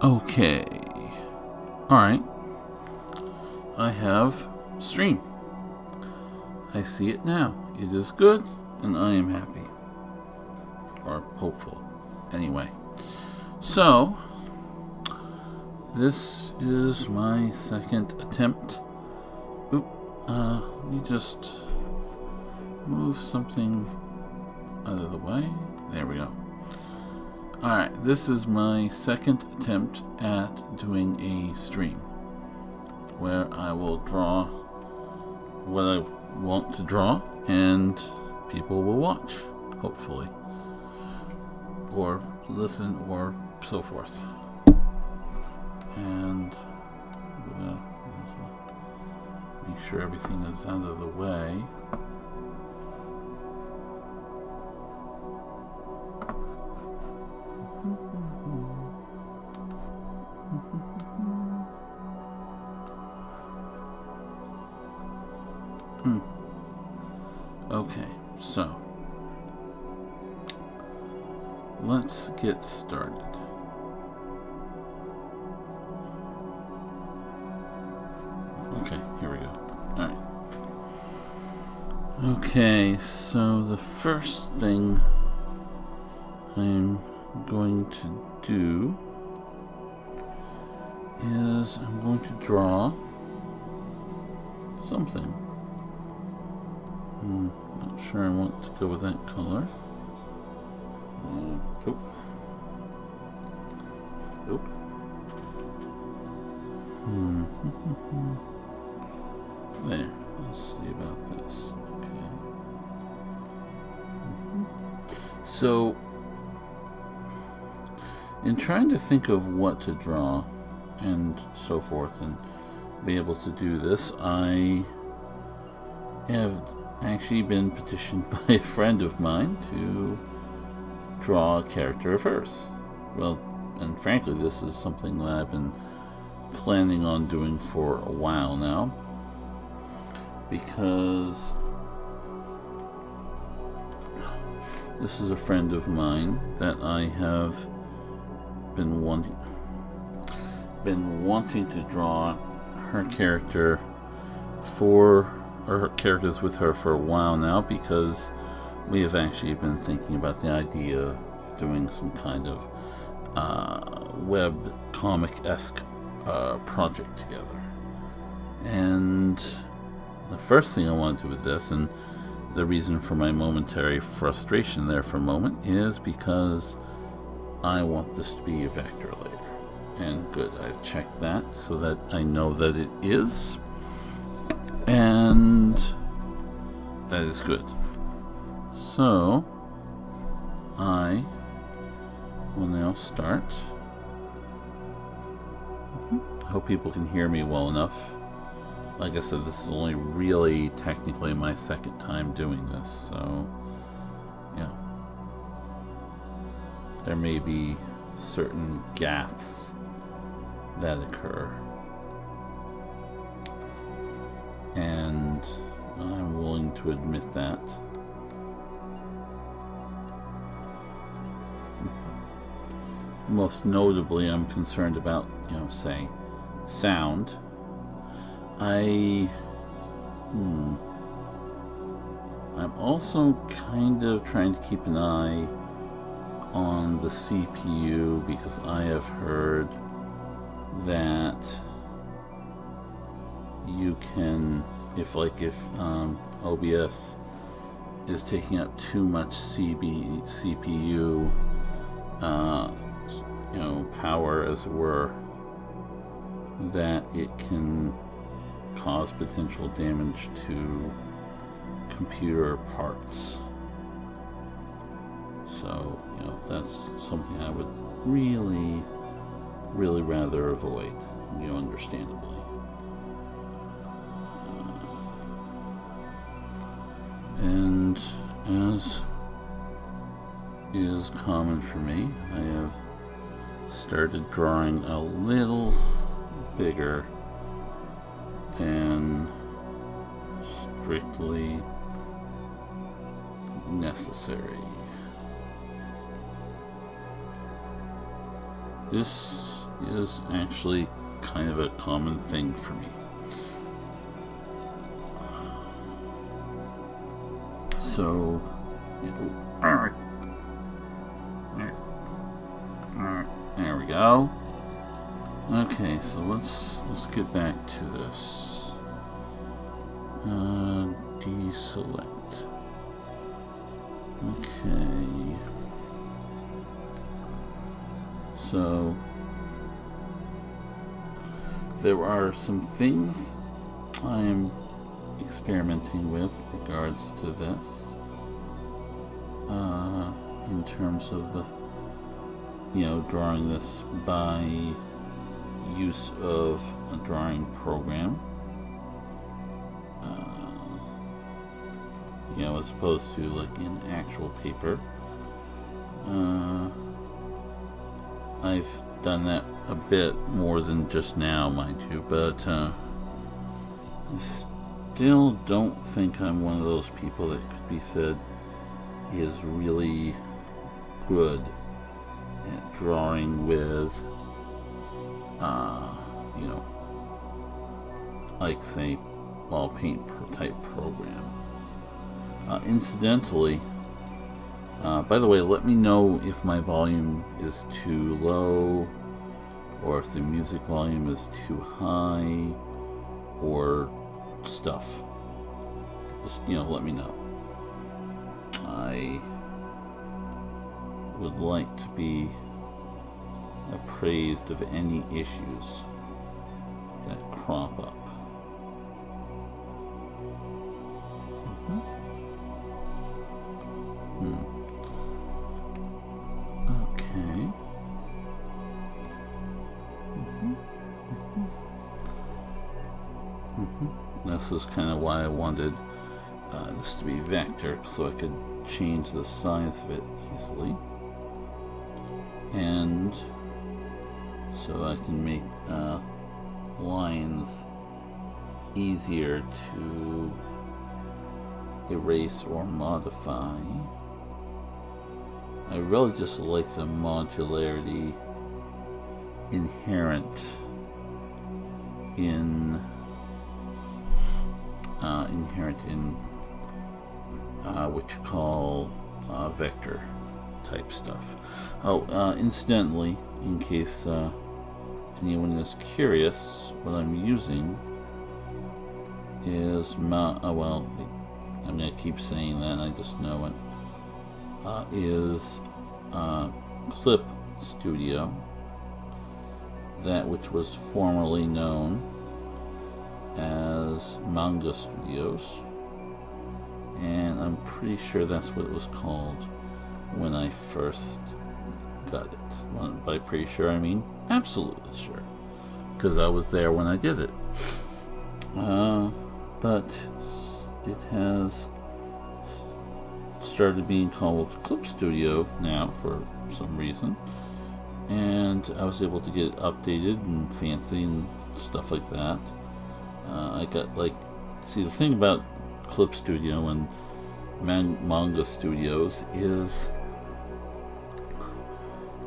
Okay. Alright. I have stream. I see it now. It is good, and I am happy. Or hopeful. Anyway. So, this is my second attempt. Oop. Let me just move something out of the way. There we go. Alright, this is my second attempt at doing a stream where I will draw what I want to draw and people will watch, hopefully, or listen, or so forth. And make sure everything is out of the way. Okay, so let's get started. Okay, here we go. Alright. Okay, so the first thing I'm going to do is I'm going to draw something. Not sure I want to go with that color. Nope. Nope. There. Let's see about this. Okay. So, in trying to think of what to draw and so forth and be able to do this, I have actually been petitioned by a friend of mine to draw a character of hers. Well, and frankly, this is something that I've been planning on doing for a while now, because this is a friend of mine that I have been wanting to draw her character for, or her characters with her for a while now, because we have actually been thinking about the idea of doing some kind of web comic-esque project together. And the first thing I want to do with this, and the reason for my momentary frustration there for a moment, is because I want this to be a vector layer. And good, I've checked that so that I know that it is. And that is good. So I will now start. I hope people can hear me well enough. Like I said, this is only really technically my second time doing this, so yeah. There may be certain gaffes that occur, and I'm willing to admit that. Most notably, I'm concerned about, say, sound. I'm also kind of trying to keep an eye on the CPU, because I have heard that you can, if OBS is taking up too much CPU power, as it were, that it can cause potential damage to computer parts. So, that's something I would really, really rather avoid, understandably. And as is common for me, I have started drawing a little bigger than strictly necessary. this is actually kind of a common thing for me. So, there we go. Okay, so let's get back to this. Deselect. Okay. So there are some things I am experimenting with regards to this. In terms of the, drawing this by use of a drawing program. As opposed to like in actual paper. I've done that a bit more than just now, mind you, but I still don't think I'm one of those people that could be said is really good at drawing with, like say, ball paint type program. Incidentally, by the way, let me know if my volume is too low, or if the music volume is too high, or stuff. Just, let me know. I would like to be appraised of any issues that crop up. Okay. This is kind of why I wanted this to be vector, so I could change the size of it easily, and so I can make lines easier to erase or modify. I really just like the modularity inherent in what you call vector type stuff. Incidentally, in case anyone is curious, what I'm using is well, I'm gonna keep saying that, I just know it. Is Clip Studio, that which was formerly known as Manga Studios, and I'm pretty sure that's what it was called when I first got it. By pretty sure, I mean absolutely sure, because I was there when I did it. But it has started being called Clip Studio now for some reason, and I was able to get it updated and fancy and stuff like that. I got see, the thing about Clip Studio and Manga Studios is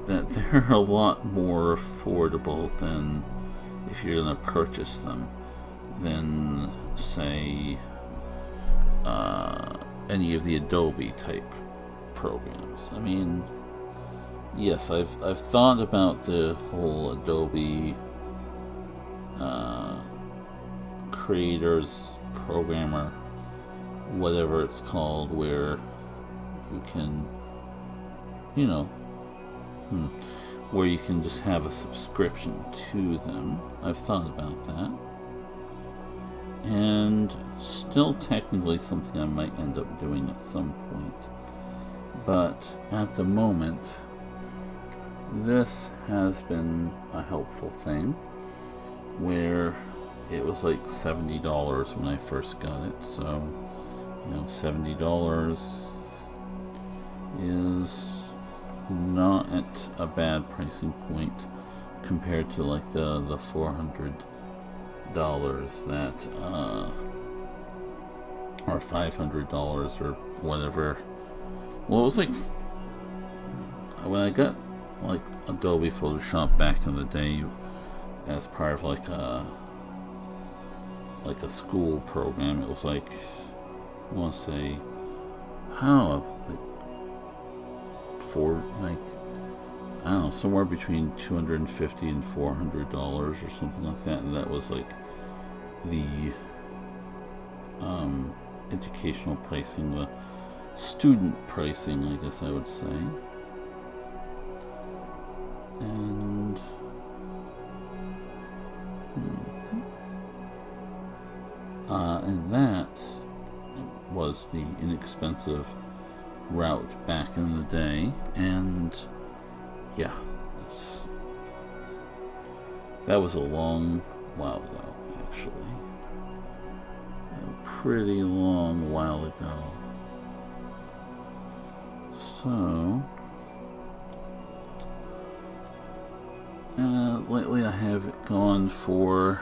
that they're a lot more affordable than if you're going to purchase them than, say, any of the Adobe type programs. I mean, yes, I've thought about the whole Adobe creators, programmer, whatever it's called, where you can, where you can just have a subscription to them. I've thought about that, and still technically something I might end up doing at some point. But at the moment, this has been a helpful thing, where it was like $70 when I first got it, so $70 is not at a bad pricing point compared to like the $400 that or $500 or whatever. Well, it was like when I got like Adobe Photoshop back in the day as part of like a school program. It was like, I want to say, I don't know, like I don't know, somewhere between $250 and $400 or something like that, and that was like the educational pricing, the student pricing, I guess I would say. And and that was the inexpensive route back in the day, and yeah, that was a long while ago, actually. A pretty long while ago. So, lately I have gone for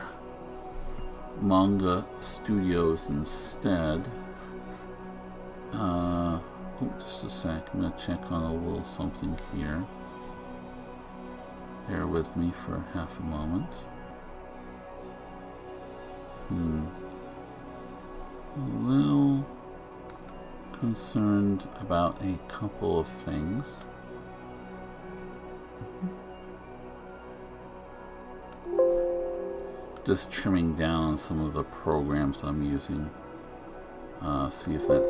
manga studios instead. Just a sec, I'm gonna check on a little something here. Bear with me for half a moment. A little concerned about a couple of things. Just trimming down some of the programs I'm using. See if that,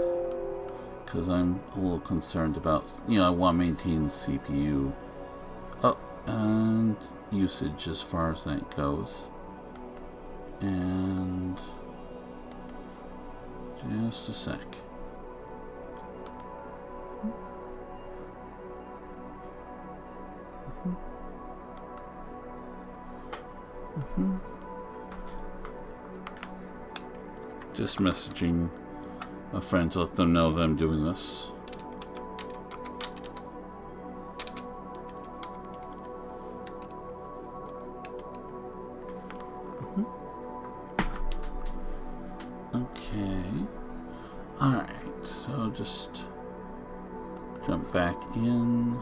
because I'm a little concerned about, I want to maintain CPU and usage as far as that goes. And just a sec. Just messaging a friend to let them know that I'm doing this. Okay. Alright, so just jump back in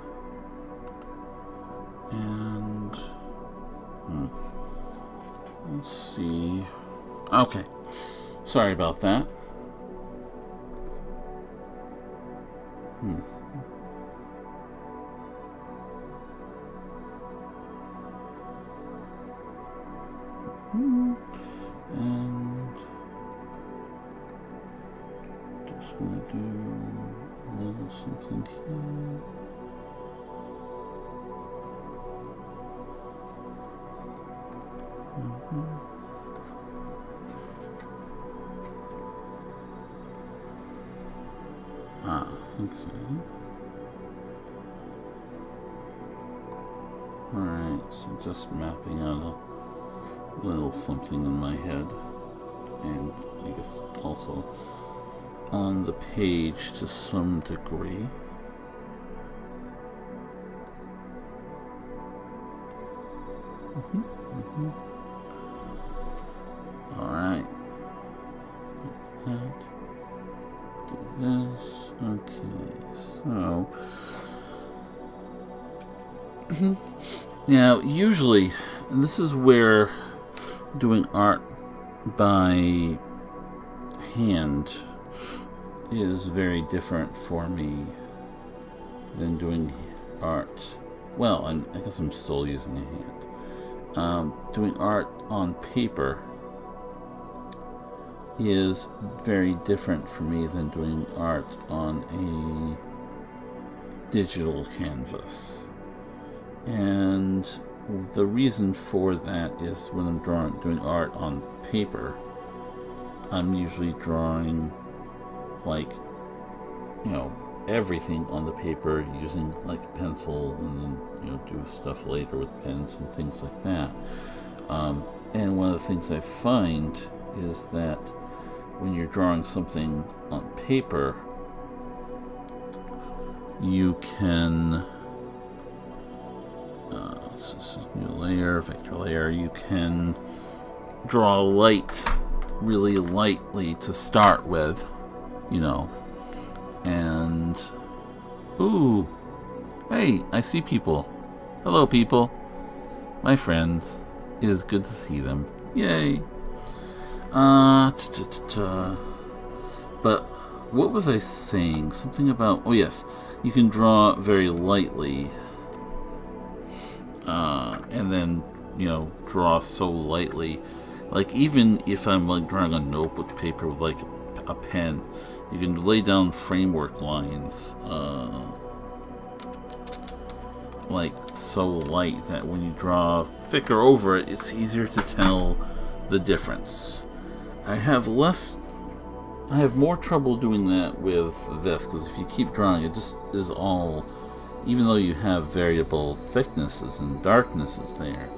and let's see. Okay. Sorry about that. And just gonna do a little something here. Okay. Alright, so just mapping out a little something in my head, and I guess also on the page to some degree. Alright. Like that. Do this. Okay, so now usually, and this is where doing art by hand is very different for me than doing art. Well, I guess I'm still using a hand. Doing art on paper is very different for me than doing art on a digital canvas. And the reason for that is when I'm doing art on paper, I'm usually drawing like, everything on the paper using like a pencil, and then, do stuff later with pens and things like that. And one of the things I find is that when you're drawing something on paper, you can, this is a new layer, vector layer, you can draw light really lightly to start with, and, ooh, hey, I see people. Hello, people. My friends. It is good to see them. Yay. But what was I saying? Something about... Oh, yes. You can draw very lightly. And then, draw so lightly. Like, even if I'm, like, drawing on notebook paper with, like, a pen, you can lay down framework lines, like, so light that when you draw thicker over it, it's easier to tell the difference. I have more trouble doing that with this, because if you keep drawing, it just is all, even though you have variable thicknesses and darknesses there,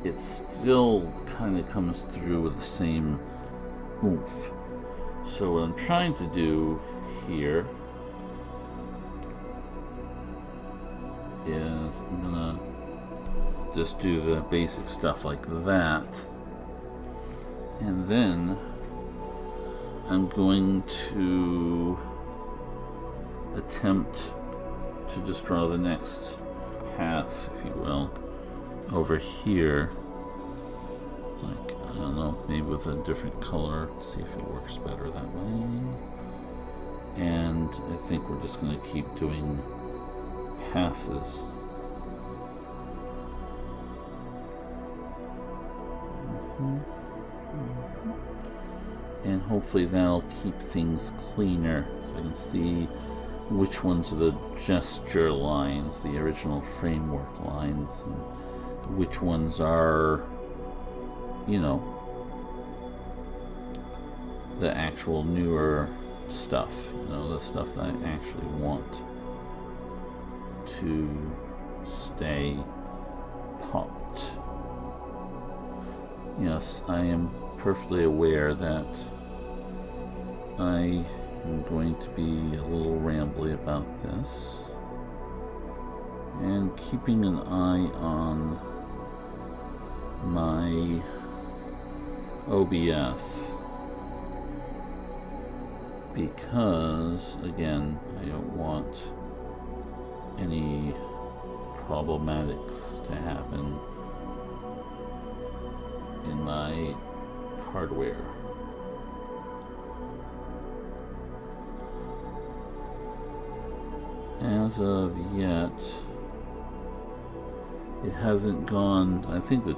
it still kind of comes through with the same oomph. So what I'm trying to do here is I'm gonna just do the basic stuff like that, and then I'm going to attempt to just draw the next pass, if you will, over here, like, I don't know, maybe with a different color, see if it works better that way. And I think we're just going to keep doing passes. And hopefully that'll keep things cleaner, so I can see which ones are the gesture lines, the original framework lines, and which ones are, the actual newer stuff, the stuff that I actually want to stay popped. Yes, I am perfectly aware that I am going to be a little rambly about this, and keeping an eye on my OBS, because again, I don't want any problematics to happen in my hardware. As of yet, it hasn't gone, I think that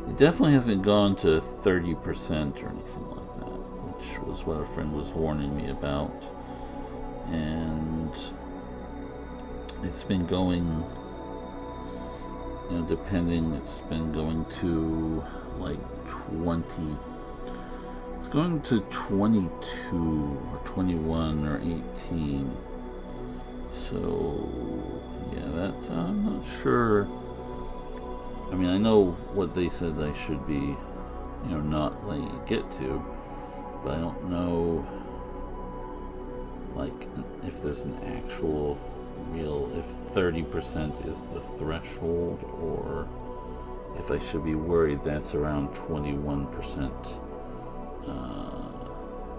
it definitely hasn't gone to 30% or anything like that, which was what a friend was warning me about. And it's been going, depending, it's been going to like 20, it's going to 22 or 21 or 18. So yeah, that I'm not sure. I mean, I know what they said I should be, not letting it get to, but I don't know, like, if there's an actual real, if 30% is the threshold, or if I should be worried that's around 21%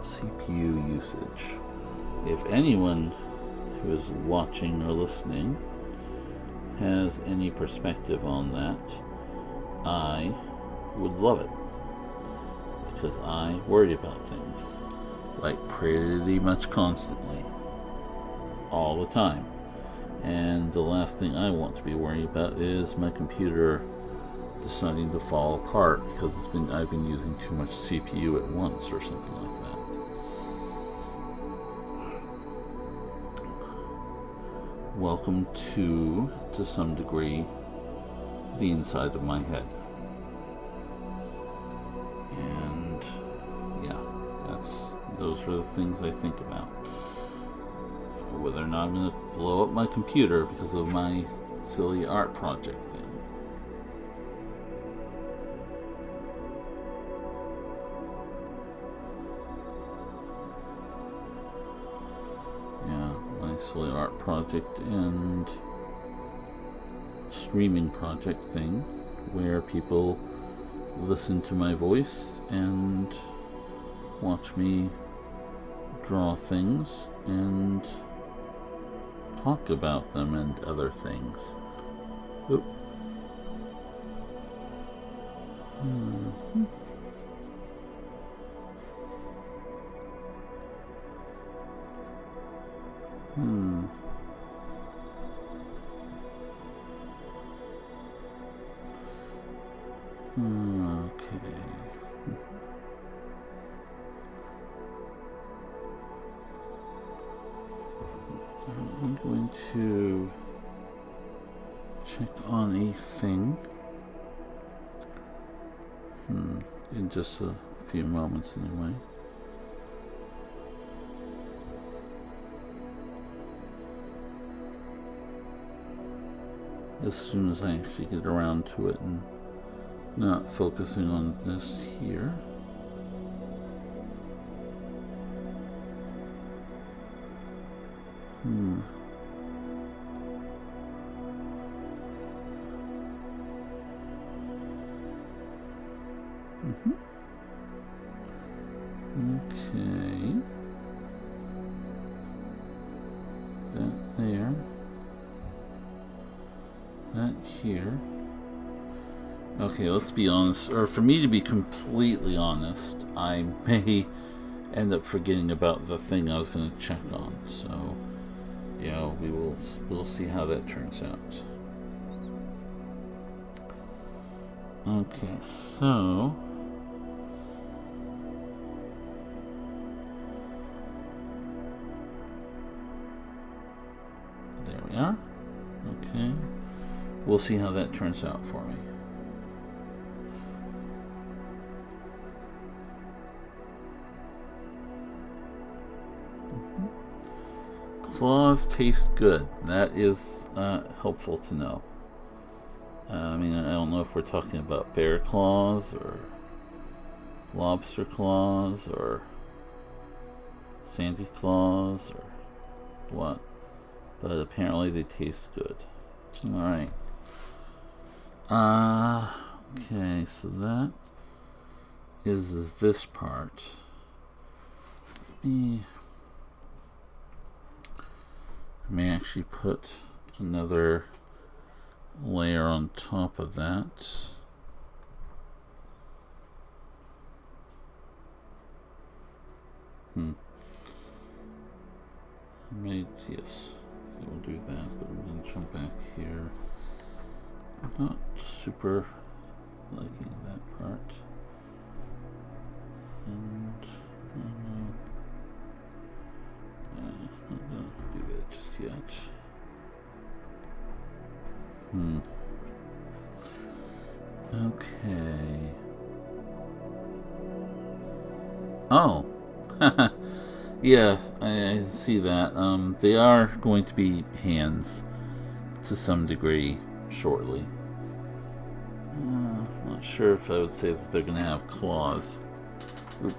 CPU usage. If anyone who is watching or listening has any perspective on that, I would love it, because I worry about things like pretty much constantly, all the time. And the last thing I want to be worried about is my computer deciding to fall apart because I've been using too much CPU at once or something like that. Welcome to some degree, the inside of my head. And yeah, those are the things I think about. Whether or not I'm going to blow up my computer because of my silly art project thing. Yeah, my silly art project and streaming project thing, where people listen to my voice and watch me draw things and talk about them and other things. Oop. Mm-hmm. Hmm. Okay. I'm going to check on a thing. In just a few moments anyway. As soon as I actually get around to it and not focusing on this here. Okay. That there. That here. Okay, let's be honest, or for me to be completely honest, I may end up forgetting about the thing I was going to check on. So, you know, we'll see how that turns out. Okay, so there we are. Okay, we'll see how that turns out for me. Claws taste good. That is helpful to know. I mean, I don't know if we're talking about bear claws or lobster claws or sandy claws or what, but apparently they taste good. Alright. Okay, so that is this part. I may actually put another layer on top of that. Yes, we'll do that, but I'm going to jump back here. I'm not super liking that part. And I'm not going to do that just yet. Okay. Oh. Yeah, I see that. They are going to be hands to some degree shortly. I'm not sure if I would say that they're going to have claws. Oop.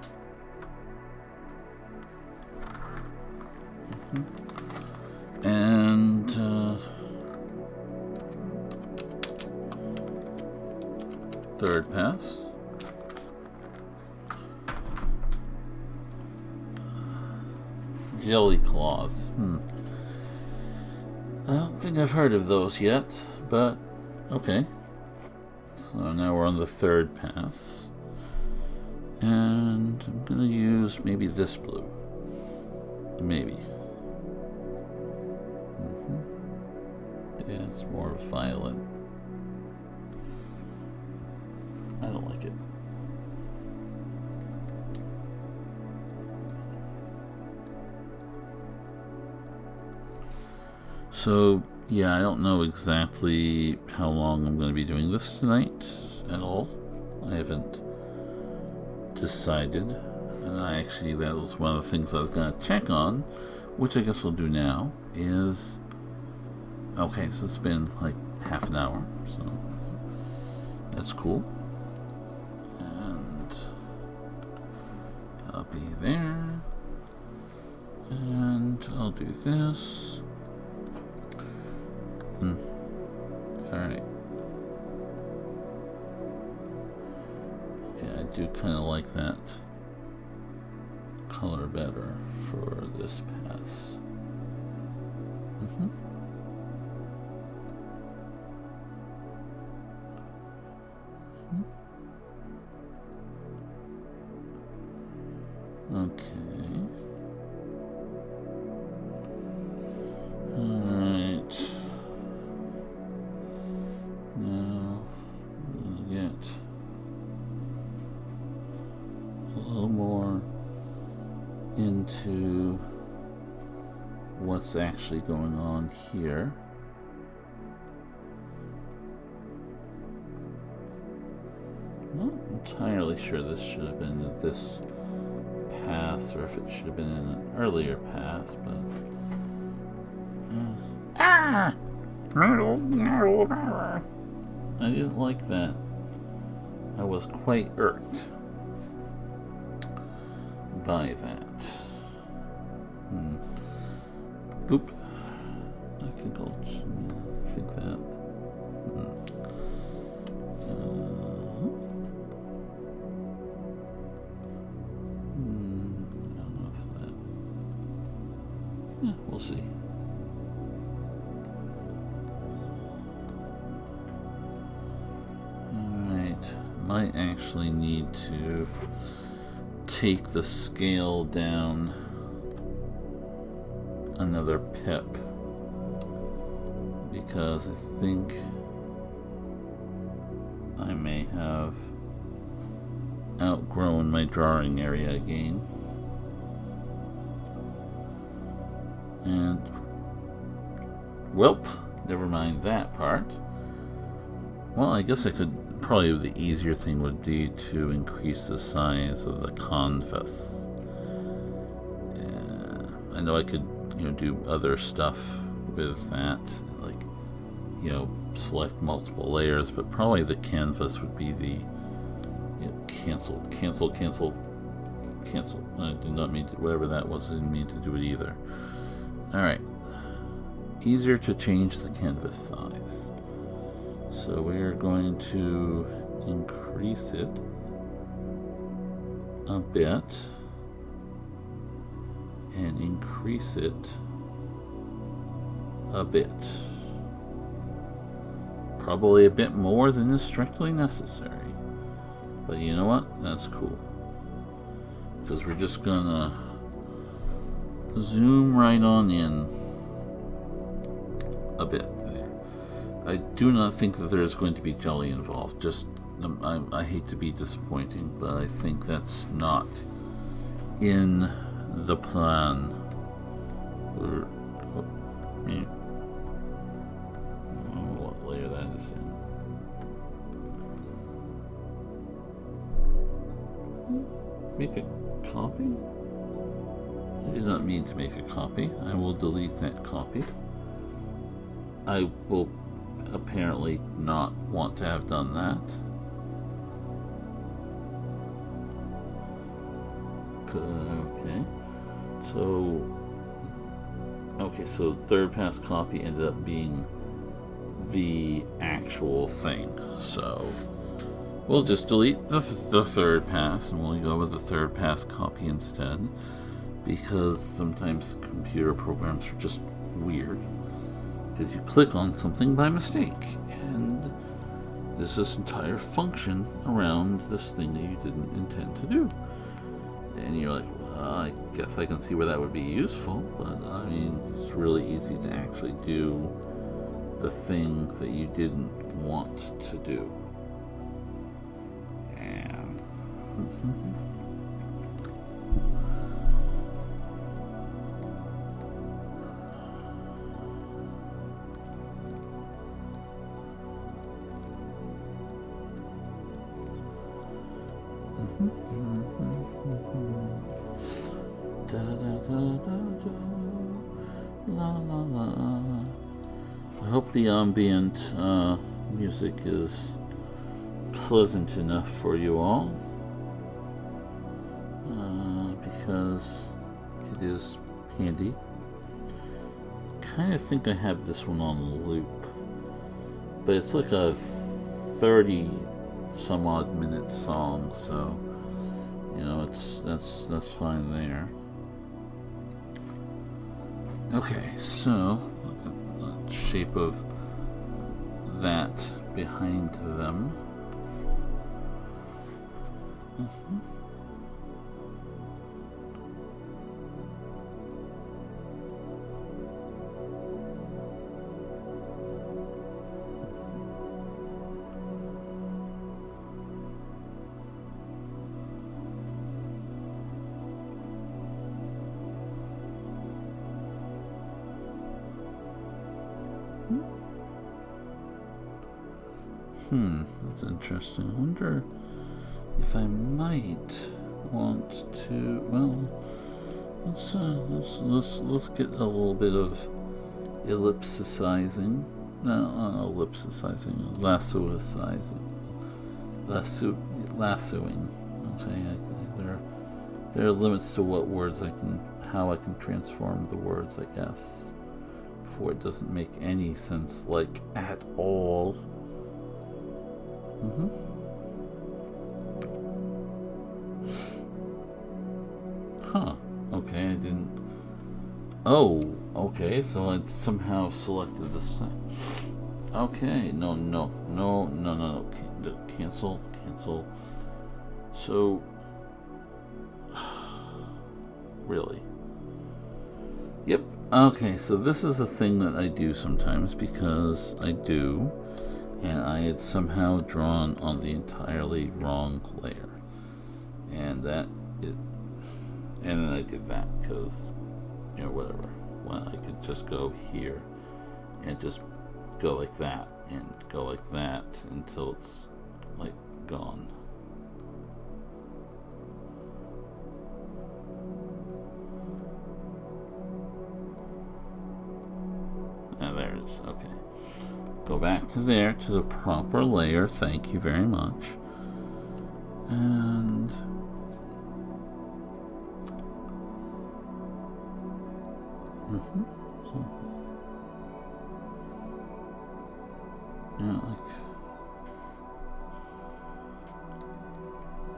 And third pass. Jelly claws. I don't think I've heard of those yet, but okay. So now we're on the third pass. And I'm going to use maybe this blue. Maybe. Yeah, it's more violet. I don't like it. So, yeah, I don't know exactly how long I'm going to be doing this tonight at all. I haven't decided. And that was one of the things I was going to check on, which I guess we'll do now, is... Okay, so it's been like half an hour, so that's cool. And I'll be there. And I'll do this. Alright. Okay, I do kind of like that color better for this pass. Okay. Alright. Now we'll get a little more into what's actually going on here. Not entirely sure this should have been this pass, or if it should have been in an earlier pass, but I didn't like that. I was quite irked by that. Oop. I think I'll think that. We'll see. Alright, might actually need to take the scale down another pip, because I think I may have outgrown my drawing area again. And, welp, never mind that part. Well, I guess I could, probably the easier thing would be to increase the size of the canvas. I know I could, do other stuff with that, like, select multiple layers, but probably the canvas would be the, cancel. I did not mean to, whatever that was, I didn't mean to do it either. Alright, easier to change the canvas size. So we're going to increase it a bit and increase it a bit. Probably a bit more than is strictly necessary. But you know what? That's cool. Because we're just gonna zoom right on in a bit there. I do not think that there is going to be jelly involved. Just, I hate to be disappointing, but I think that's not in the plan. What layer that is in. Make a copy? I did not mean to make a copy. I will delete that copy. I will apparently not want to have done that. Okay, so third pass copy ended up being the actual thing. So we'll just delete the third pass and we'll go with the third pass copy instead, because sometimes computer programs are just weird. Because you click on something by mistake, and there's this entire function around this thing that you didn't intend to do. And you're like, well, I guess I can see where that would be useful, but I mean, it's really easy to actually do the thing that you didn't want to do. And I hope the ambient music is pleasant enough for you all, because it is handy. Kind of think I have this one on loop, but it's like a 30 some odd minute song, so that's fine there. Okay, so look at the shape of that behind them. That's interesting. I wonder if I might want to. Well, let's get a little bit of ellipsicizing. No, ellipsicizing, lassoing. Okay, there are limits to what words how I can transform the words, I guess, before it doesn't make any sense, like, at all. Huh. Okay, I didn't. Oh, okay, so I somehow selected the same. Okay, no. Cancel. So, really? Yep. Okay, so this is a thing that I do sometimes, because I do, and I had somehow drawn on the entirely wrong layer, and then I did that because, whatever. Well, I could just go here and just go like that and go like that until it's like gone. And there it is. Okay. Go back to there, to the proper layer. Thank you very much. And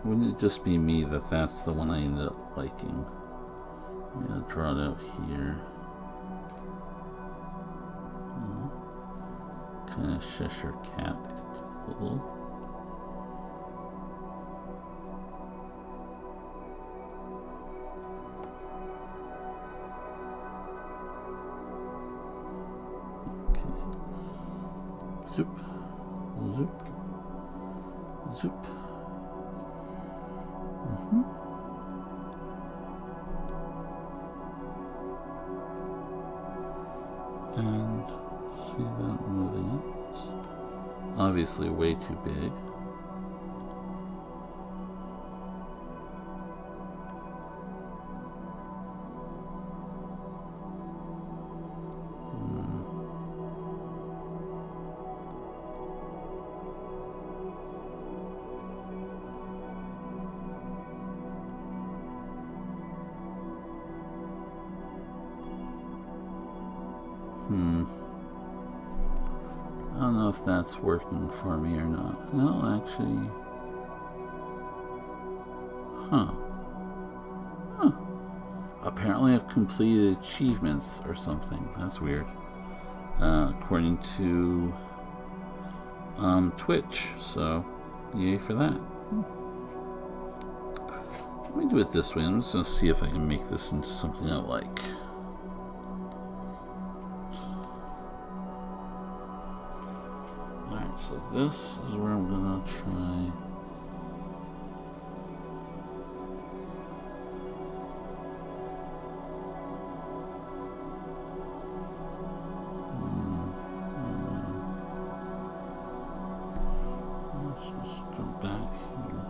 wouldn't it just be me that's the one I ended up liking? I'm gonna draw it out here. Kind of Cheshire Cat a little. Zoop, zoop, zoop. And see that moving it. It's obviously way too big. I don't know if that's working for me or not. No, actually. Apparently I've completed achievements or something. That's weird. According to Twitch. So, yay for that. Let me do it this way. I'm just going to see if I can make this into something I like. Alright, so this is where I'm going to try. Let's just jump back here.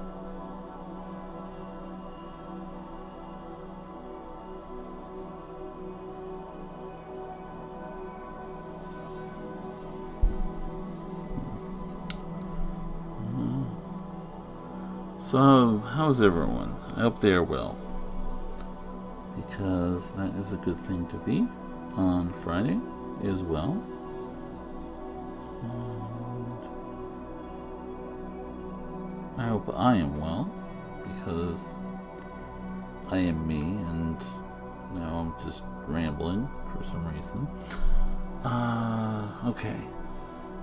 So, how's everyone? I hope they are well, because that is a good thing to be on Friday as well. And I hope I am well, because I am me, and now I'm just rambling for some reason. Okay.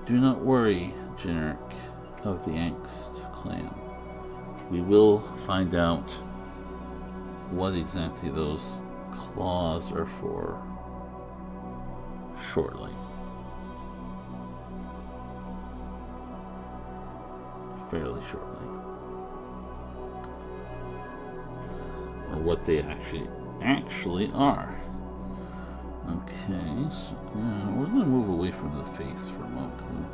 Do not worry, generic of the Angst clan. we will find out what exactly those claws are for shortly. Fairly shortly. Or what they actually are. Okay, so now we're going to move away from the face for a moment.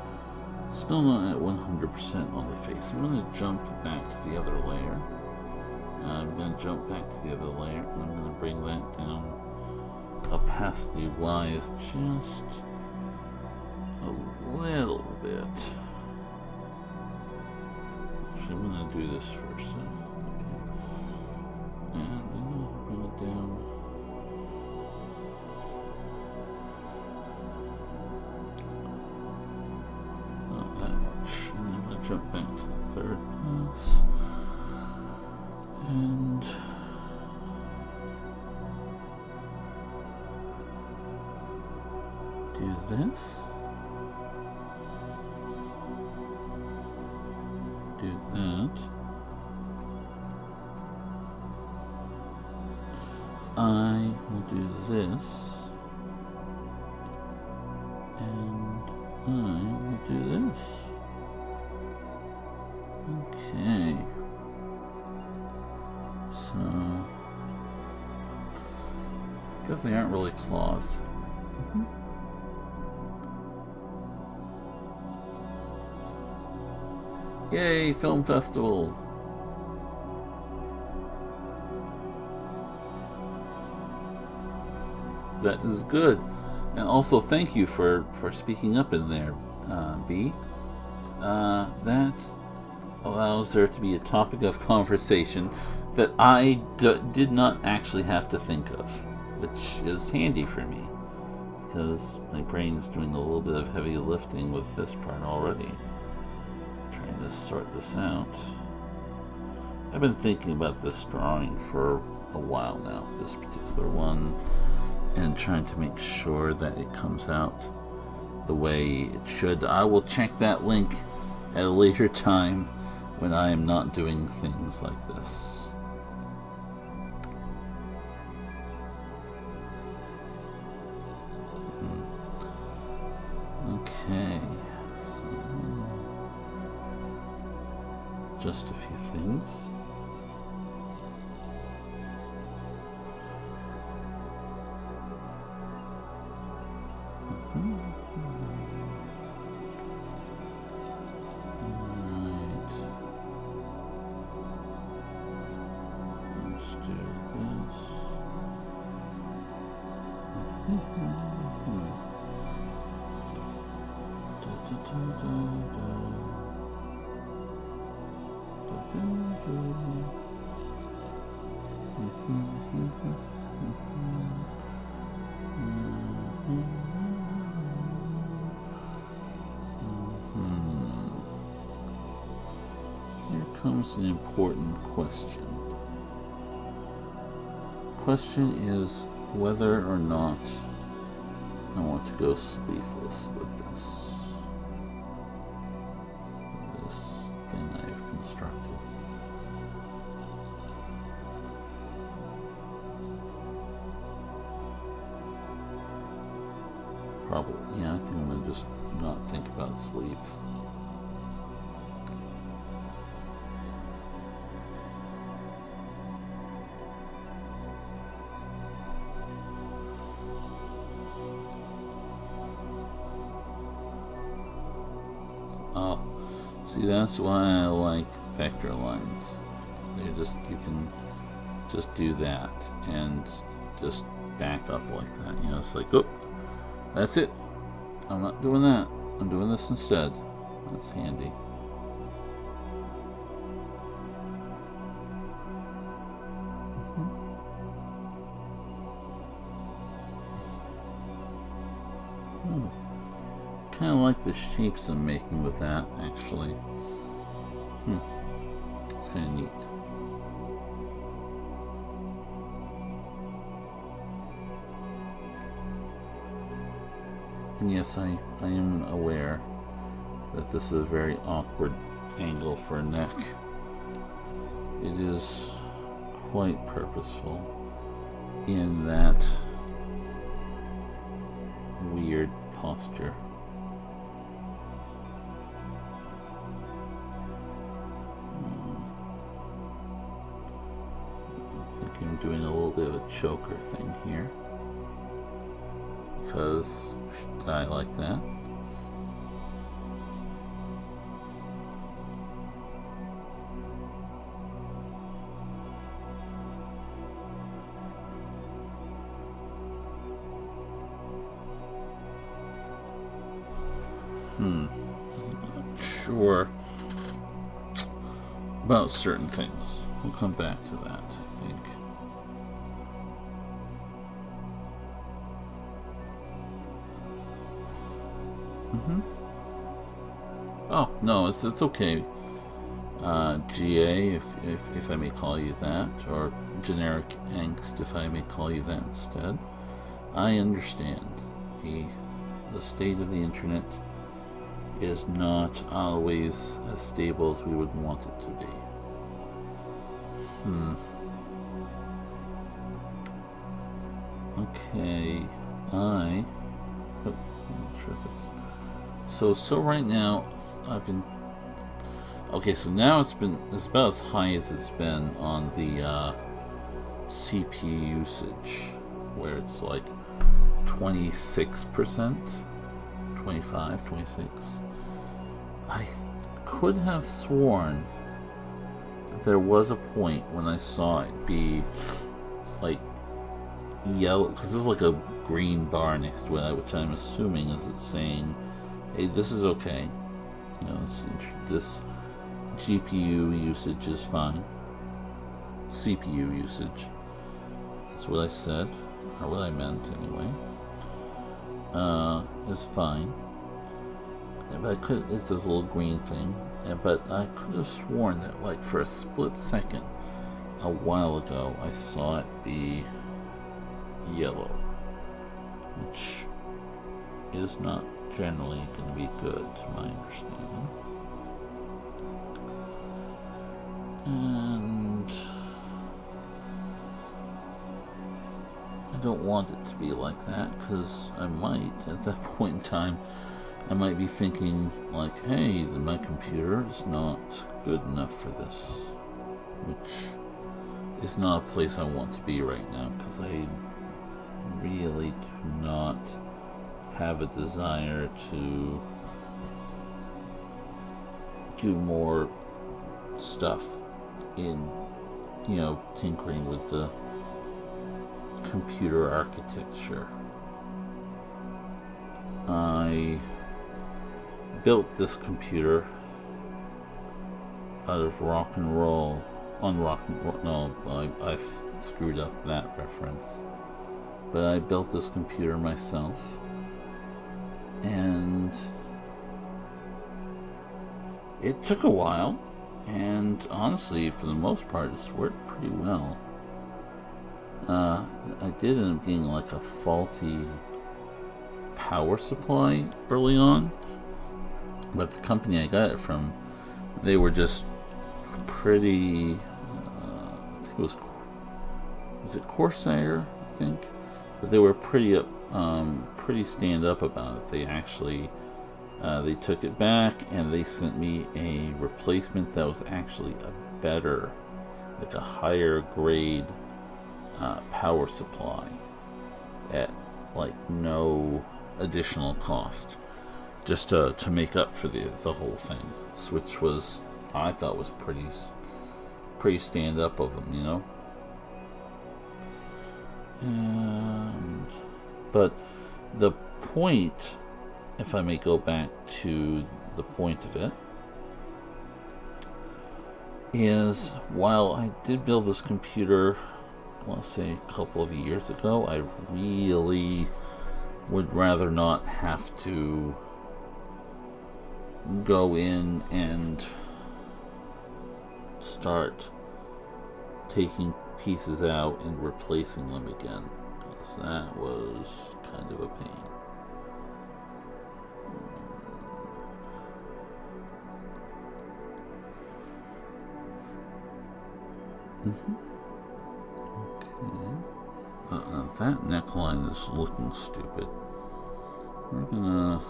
Still not at 100% on the face. I'm going to jump back to the other layer. I'm going to jump back to the other layer, and I'm going to bring that down opacity-wise just a little bit. Actually, I'm going to do this first. And then bring it down. Not that much. And I'm going to jump back to the third pass. And do this. Do that. I will do this. And I will do this. Okay. So, I guess they aren't really claws. Yay, film festival! That is good. And also thank you for speaking up in there, Bee. That allows there to be a topic of conversation that I did not actually have to think of, which is handy for me, because my brain's doing a little bit of heavy lifting with this part already. Trying to sort this out. I've been thinking about this drawing for a while now, this particular one, and trying to make sure that it comes out the way it should. I will check that link at a later time when I am not doing things like this. Okay, so just a few things. Here comes an important question. Question is whether or not I want to go sleeveless with this thing I've constructed. Probably, yeah, I think I'm going to just not think about sleeves. Oh, see, that's why I like vector lines. You can just do that and just back up like that. You know, it's like, oh, that's it. I'm not doing that. I'm doing this instead. That's handy. Kind of like the shapes I'm making with that, actually. It's kind of neat. And yes, I am aware that this is a very awkward angle for a neck. it is quite purposeful in that weird posture. I think I'm doing a little bit of a choker thing here because I like that. Not sure about certain things. We'll come back to that, I think. Oh, no, it's okay. GA, if I may call you that, or generic angst, if I may call you that instead. I understand. The state of the internet is not always as stable as we would want it to be. Okay, I'm not sure if it's... So right now, I've been... Okay, so now it's about as high as it's been on the CPU usage, where it's like 26%, 25, 26. I could have sworn there was a point when I saw it be like yellow, because there's like a green bar next to it, which I'm assuming is it saying, hey, this is okay. You know, this GPU usage is fine. CPU usage. That's what I said, or what I meant anyway. Is fine. But it's this little green thing. But I could have sworn that, like, for a split second, a while ago, I saw it be yellow, which is not generally going to be good, to my understanding. And I don't want it to be like that, because I might, at that point in time, I might be thinking, like, hey, my computer is not good enough for this, which is not a place I want to be right now, because I really do not have a desire to do more stuff in, you know, tinkering with the computer architecture. I built this computer out of rock and roll. I screwed up that reference. But I built this computer myself, and it took a while, and honestly, for the most part, it's worked pretty well. I did end up getting like a faulty power supply early on, but the company I got it from, they were just pretty, I think it was it Corsair, I think, but they were pretty stand up about it. They actually, they took it back and they sent me a replacement that was actually a better, like a higher grade power supply at like no additional cost, just to make up for the whole thing, which was, I thought, was pretty stand up of them, you know. But the point, if I may go back to the point of it, is while I did build this computer, let's say a couple of years ago, I really would rather not have to go in and start taking pieces out and replacing them again, because that was kind of a pain. Okay. That neckline is looking stupid. We're gonna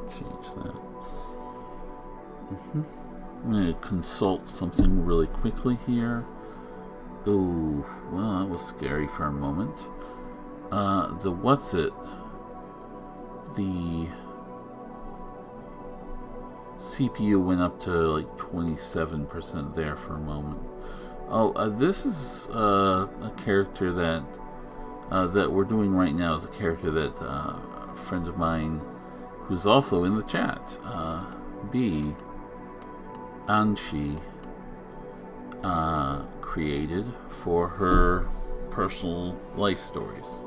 change that. I'm gonna consult something really quickly here. Oh, well, that was scary for a moment. The what's it? The CPU went up to like 27% there for a moment. Oh, this is a character that we're doing right now is a character that a friend of mine, who's also in the chat, Bieeanshee, created for her personal life stories.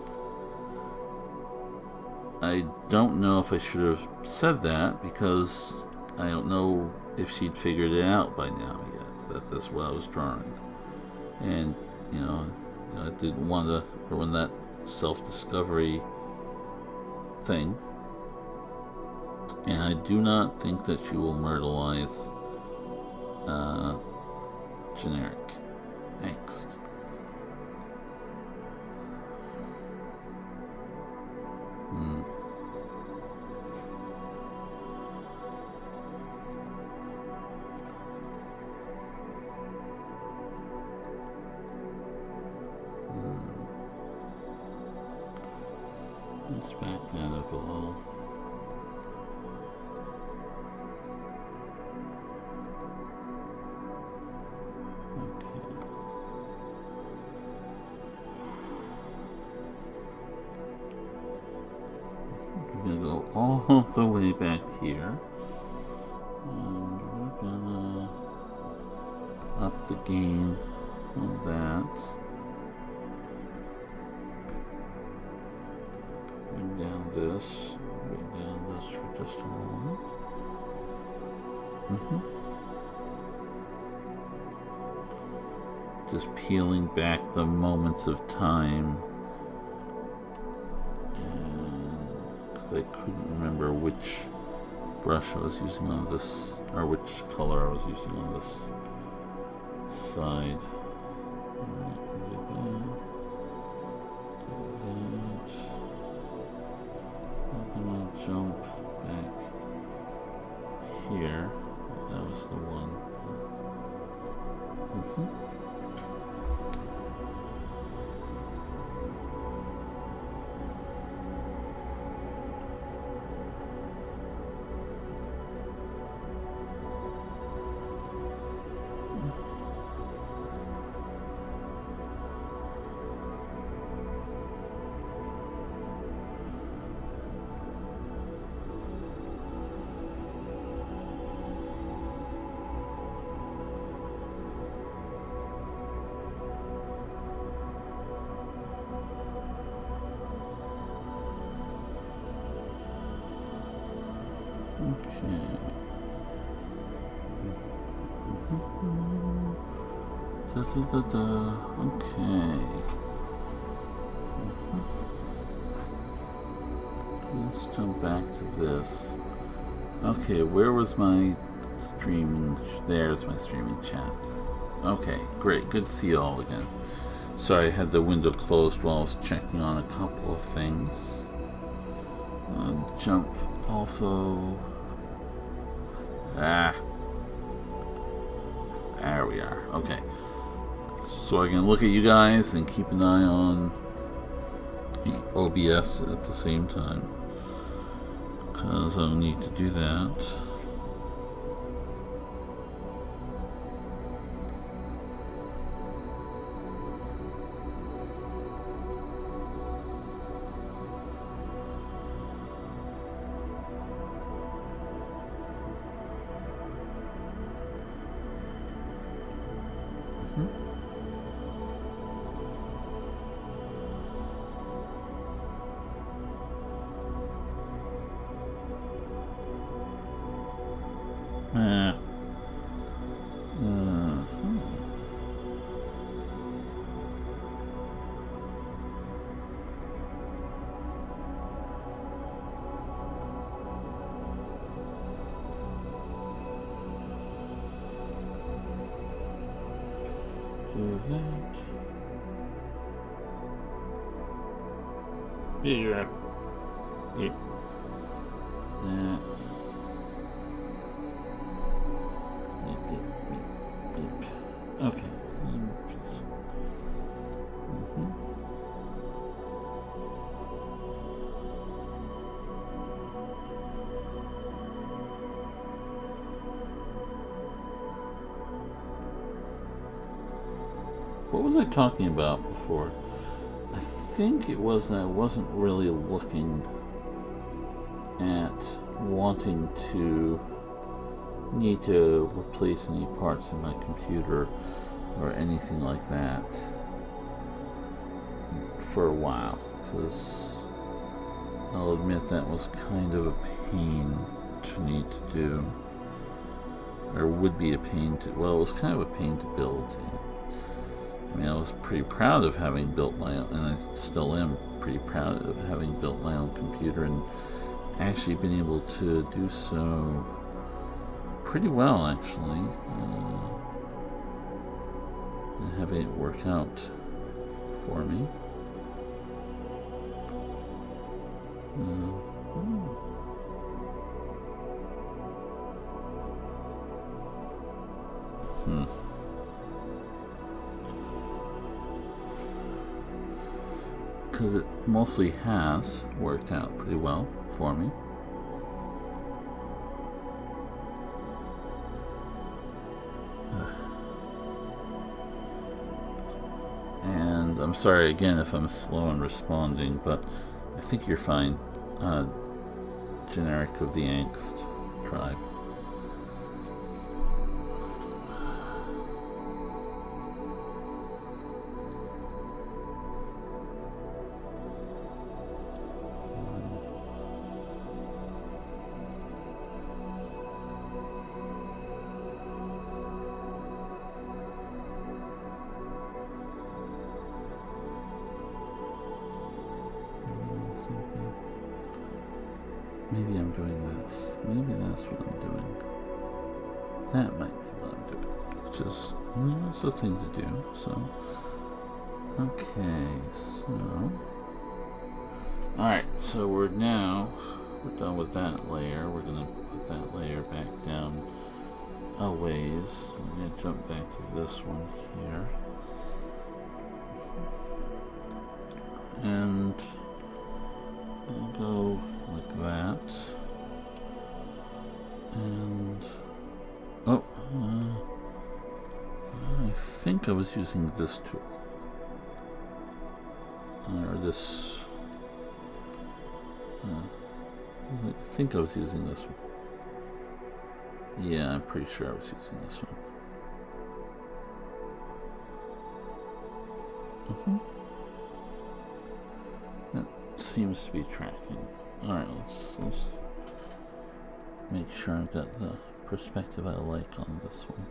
I don't know if I should have said that because I don't know if she'd figured it out by now yet, that that's what I was drawing. And, I didn't want to ruin that self-discovery thing. And I do not think that she will myrtleize generic angst. Let's back that up a little. All the way back here, and we're gonna up the gain on that. Bring down this for just a moment. Just peeling back the moments of time. I couldn't remember which brush I was using on this, or which color I was using on this side. I'm gonna jump back here. That was the one. Okay. Let's jump back to this. Okay, where was my streaming? There's my streaming chat. Okay, great. Good to see you all again. Sorry, I had the window closed while I was checking on a couple of things. Jump also. There we are. Okay. So I can look at you guys and keep an eye on the OBS at the same time, because I'll need to do that. Yeah. Yeah. That. Okay. What was I talking about before? I think it was that I wasn't really looking at wanting to need to replace any parts in my computer or anything like that for a while, because I'll admit that was kind of a pain to need to do, or would be a pain to, well, it was kind of a pain to build. I mean, I was pretty proud of having built my own, and I still am pretty proud of having built my own computer and actually been able to do so pretty well, actually, and having it work out for me. Because it mostly has worked out pretty well for me. And I'm sorry again if I'm slow in responding, but I think you're fine. Generic of the Angst tribe. Maybe I'm doing this. Maybe that's what I'm doing. That might be what I'm doing. Which is, it's a thing to do, so. Okay, so. Alright, so we're done with that layer. We're going to put that layer back down a ways. I'm going to jump back to this one here. And we'll go like that. And I think I was using this tool, or this. I think I was using this one. Yeah, I'm pretty sure I was using this one. That seems to be tracking. Alright, let's make sure I've got the perspective I like on this one.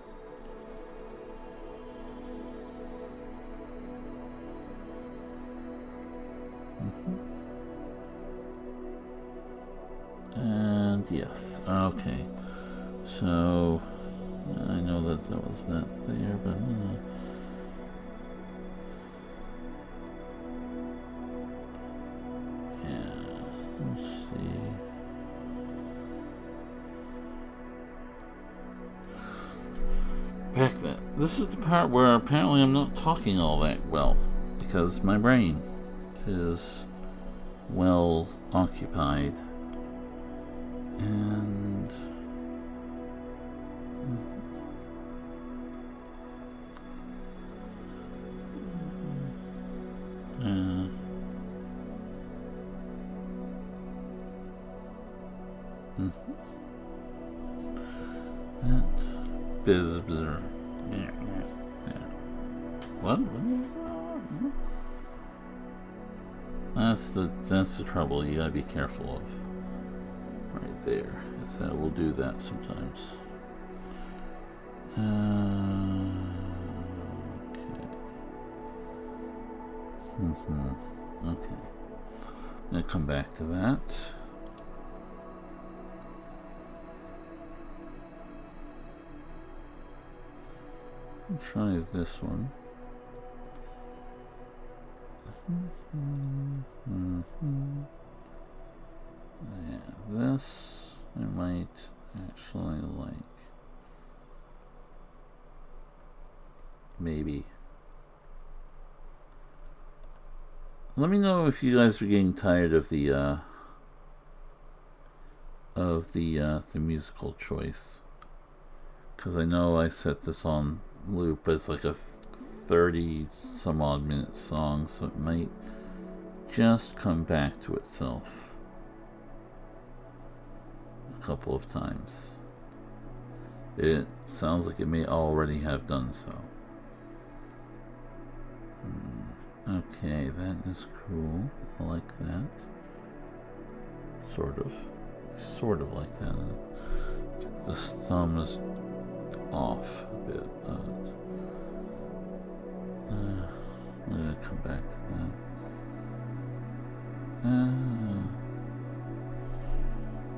And yes, okay. So I know that was that there, but let's see. Back then. This is the part where apparently I'm not talking all that well, because my brain is well occupied. And what? That's the trouble you gotta be careful of. Right there, is that we'll do that sometimes. Okay. Okay. I'm gonna come back to that. I'll try this one. Yeah, this I might actually like. Maybe. Let me know if you guys are getting tired of the musical choice, because I know I set this on loop, but it's like a 30 some odd minute song, so it might just come back to itself a couple of times. It sounds like it may already have done so. Okay, that is cool. I like that. Sort of like that. This thumb is off a bit, but I'm gonna come back to that.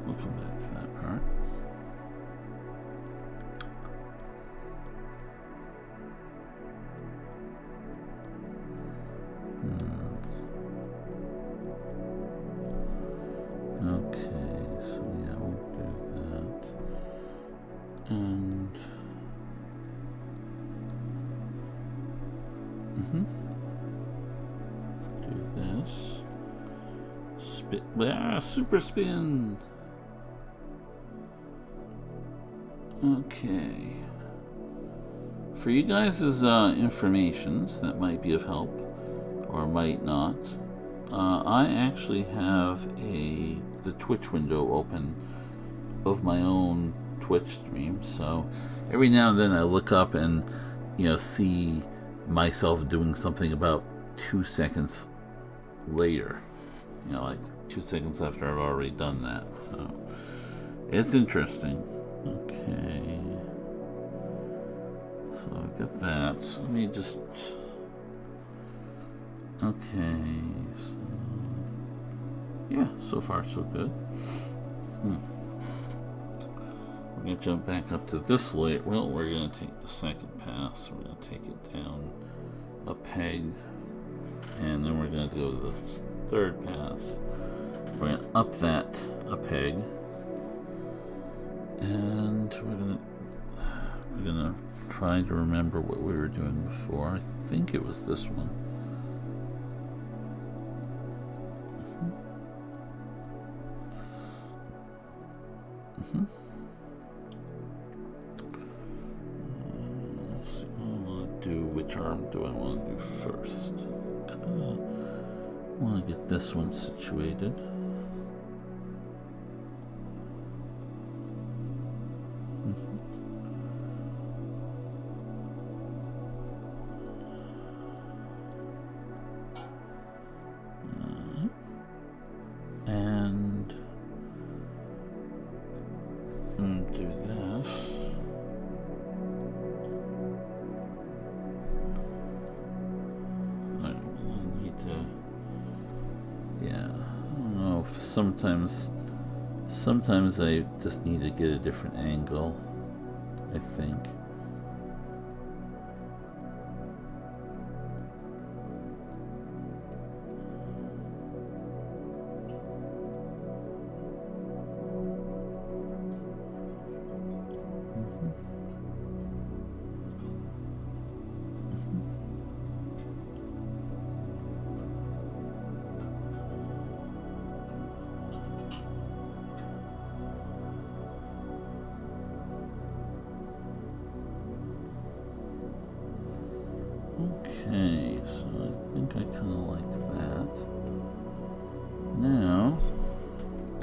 We'll come back to that part. Okay, so yeah, we'll do that. And do this. Super spin. Okay. For you guys' informations that might be of help or might not, I actually have the Twitch window open of my own Twitch stream, so every now and then I look up and see myself doing something about 2 seconds later, like 2 seconds after I've already done that, so it's interesting. Okay, so I've got that. So let me just, okay, so yeah, so far so good. We're going to jump back up to this layer. Well, we're going to take the second pass. We're going to take it down a peg. And then we're going to go to the third pass. We're going to up that a peg. And we're going to try to remember what we were doing before. I think it was this one. Let's see, which arm do I want to do first? I want to get this one situated. And do this. I don't need to. Yeah, I don't know. Sometimes I just need to get a different angle, I think. Okay, so I think I kind of like that. Now,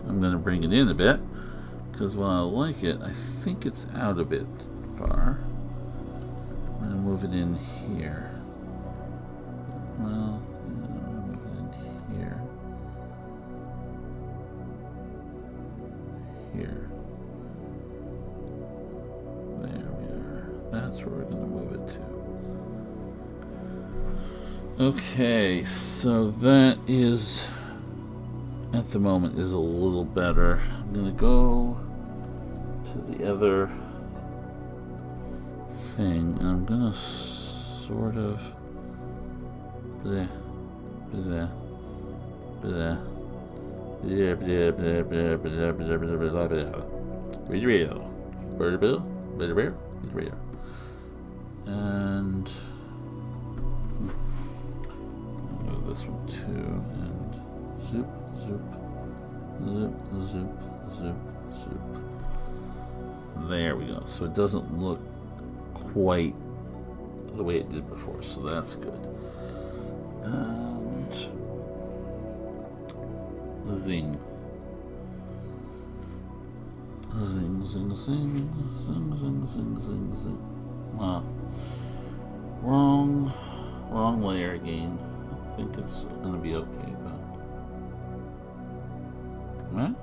I'm going to bring it in a bit, because while I like it, I think it's out a bit far. I'm going to move it in here. Well, move it in here. Here. There we are. That's where we're going to move it to. Okay, so that is, at the moment, is a little better. I'm gonna go to the other thing, and I'm gonna sort of, blah, blah, blah, blah, blah, blah, blah, blah, blah, blah, blah. And I'll go this one too, and zoop, zoop, zoop, zoop, zoop, zoop. There we go. So it doesn't look quite the way it did before, so that's good. And zing. Zing, zing, zing, zing, zing, zing, zing, zing. Ah, wrong layer again. I think it's gonna be okay though. Right?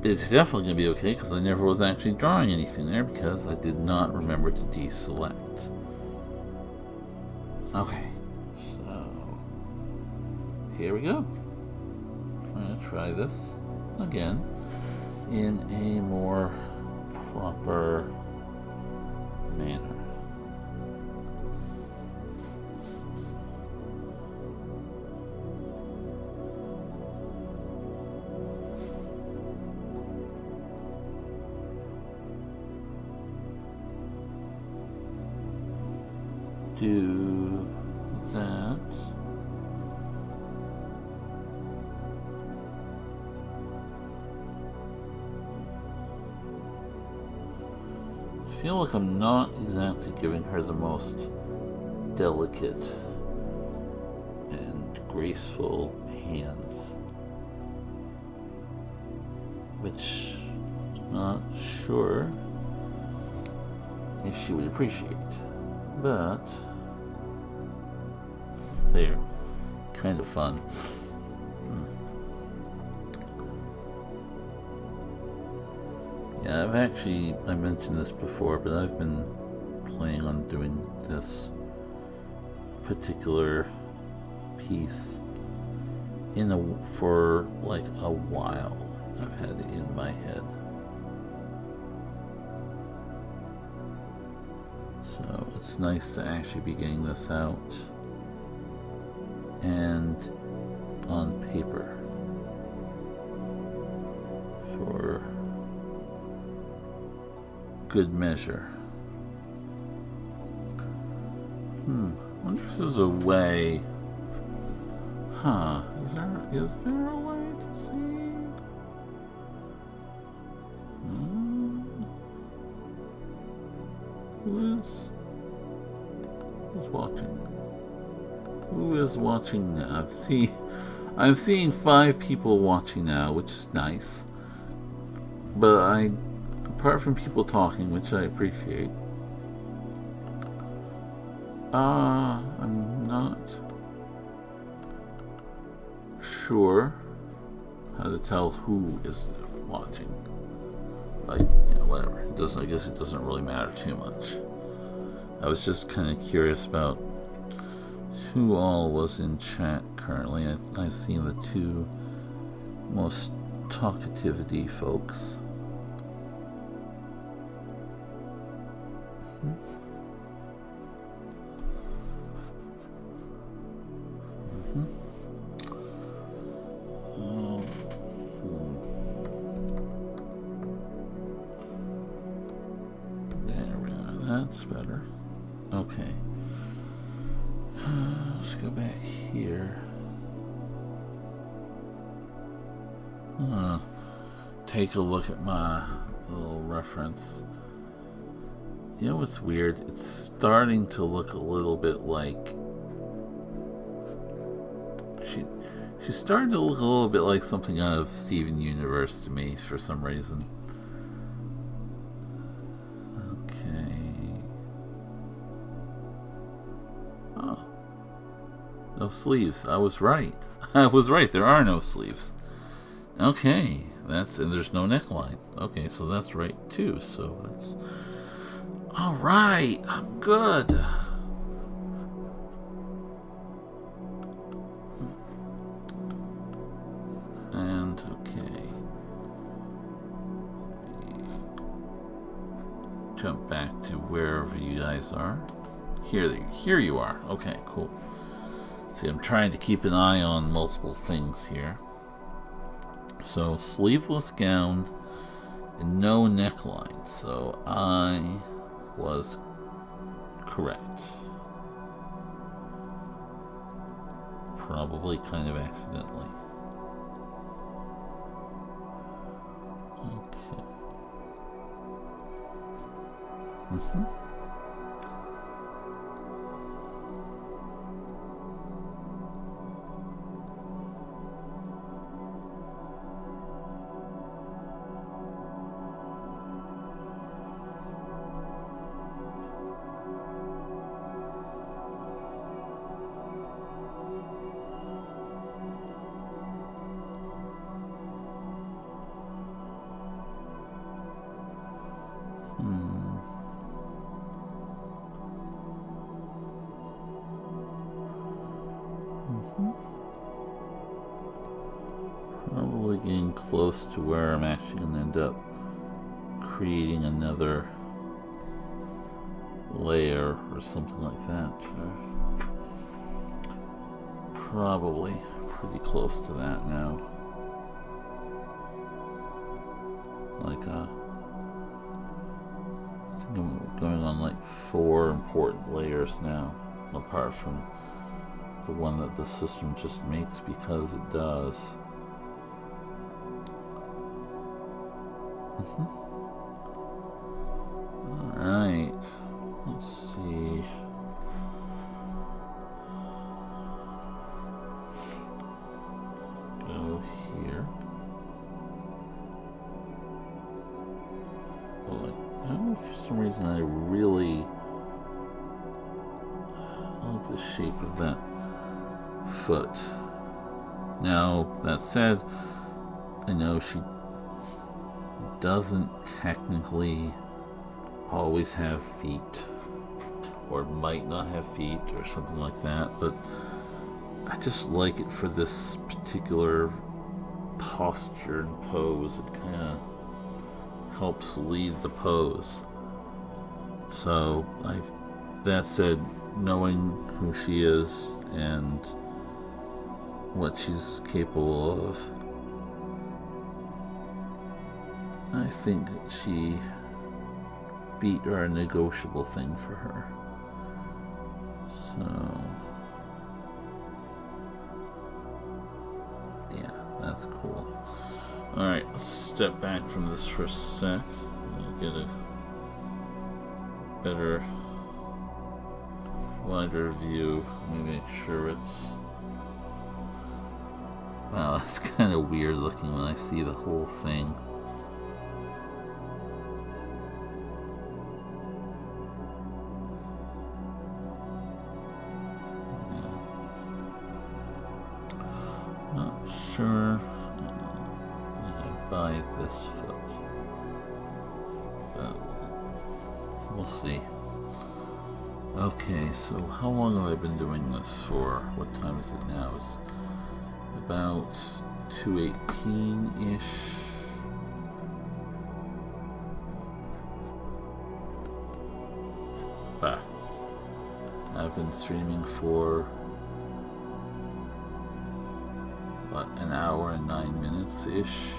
It's definitely gonna be okay because I never was actually drawing anything there because I did not remember to deselect. Okay, so here we go. I'm going to try this again in a more proper manner. Do that. I feel like I'm not exactly giving her the most delicate and graceful hands, which I'm not sure if she would appreciate, but they're kind of fun. Yeah, I mentioned this before, but I've been planning on doing this particular piece for like a while. I've had it in my head. So it's nice to actually be getting this out and on paper for good measure. I wonder if there's a way. Is there a way to see? Who's watching? Who is watching now? I'm seeing 5 people watching now, which is nice. But apart from people talking, which I appreciate, I'm not sure how to tell who is watching. Whatever. I guess it doesn't really matter too much. I was just kind of curious about who all was in chat currently. I've seen the 2 most talkativity folks. There we are. That's better. Okay. Let's go back here. Take a look at my little reference. You know what's weird? It's starting to look a little bit like she's starting to look a little bit like something out of Steven Universe to me for some reason. Okay. Oh. No sleeves. I was right. I was right. There are no sleeves. Okay. And there's no neckline. Okay, so that's right too. So that's all right. I'm good. And okay. Jump back to wherever you guys are. Here you are. Okay, cool. See, I'm trying to keep an eye on multiple things here. So, sleeveless gown and no neckline. So, I was correct. Probably kind of accidentally. Okay. Probably getting close to where I'm actually going to end up creating another layer or something like that. Probably pretty close to that now. Like I think I'm going on like 4 important layers now, apart from the one that the system just makes because it does. Alright, let's see. Go here. Oh, for some reason I really like the shape of that foot. Now, that said, I know she doesn't technically always have feet, or might not have feet, or something like that, but I just like it for this particular posture and pose. It kind of helps lead the pose. So, that said, knowing who she is and what she's capable of, I think feet are a negotiable thing for her. So, yeah, that's cool. Alright, let's step back from this for a sec. Get a better, wider view. Let me make sure it's... Wow, that's kind of weird looking when I see the whole thing. Sure, I buy this foot, but we'll see. Okay, so how long have I been doing this for? What time is it now? It's about 2:18-ish. I've been streaming for an hour and 9 minutes ish.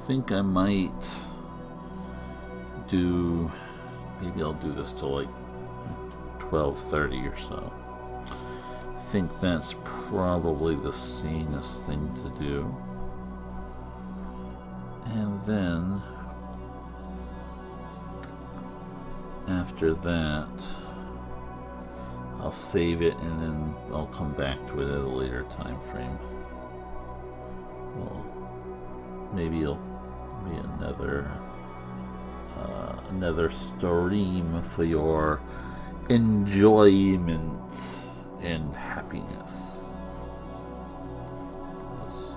Think I might do, maybe I'll do this till like 12:30 or so. I think that's probably the sanest thing to do. And then after that, I'll save it and then I'll come back to it at a later time frame. Well, maybe it'll be another stream for your enjoyment and happiness. It's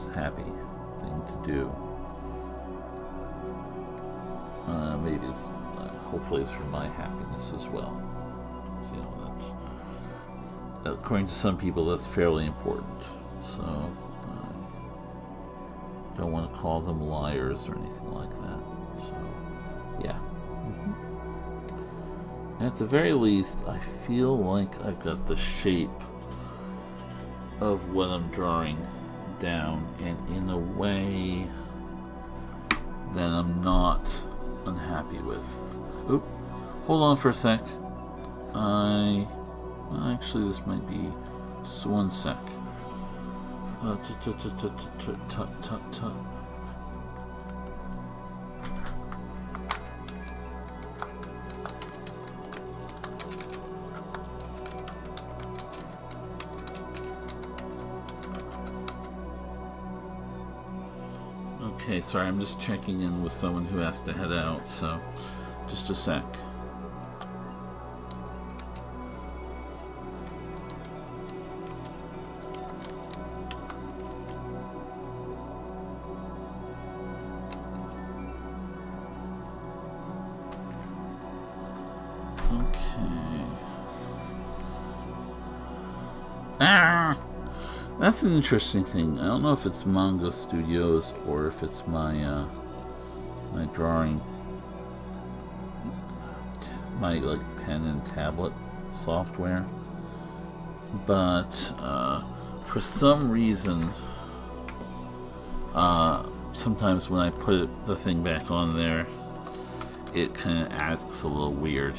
a happy thing to do. Maybe it's hopefully it's for my happiness as well. You know, that's, according to some people, that's fairly important. So, don't want to call them liars or anything like that. So, yeah. At the very least, I feel like I've got the shape of what I'm drawing down, and in a way that I'm not unhappy with. Oop, hold on for a sec. Actually, this might be just one sec. Okay, sorry, I'm just checking in with someone who has to head out, so just a sec. That's an interesting thing. I don't know if it's Manga Studios or if it's my my drawing, my like pen and tablet software. But for some reason, sometimes when I put the thing back on there, it kind of acts a little weird.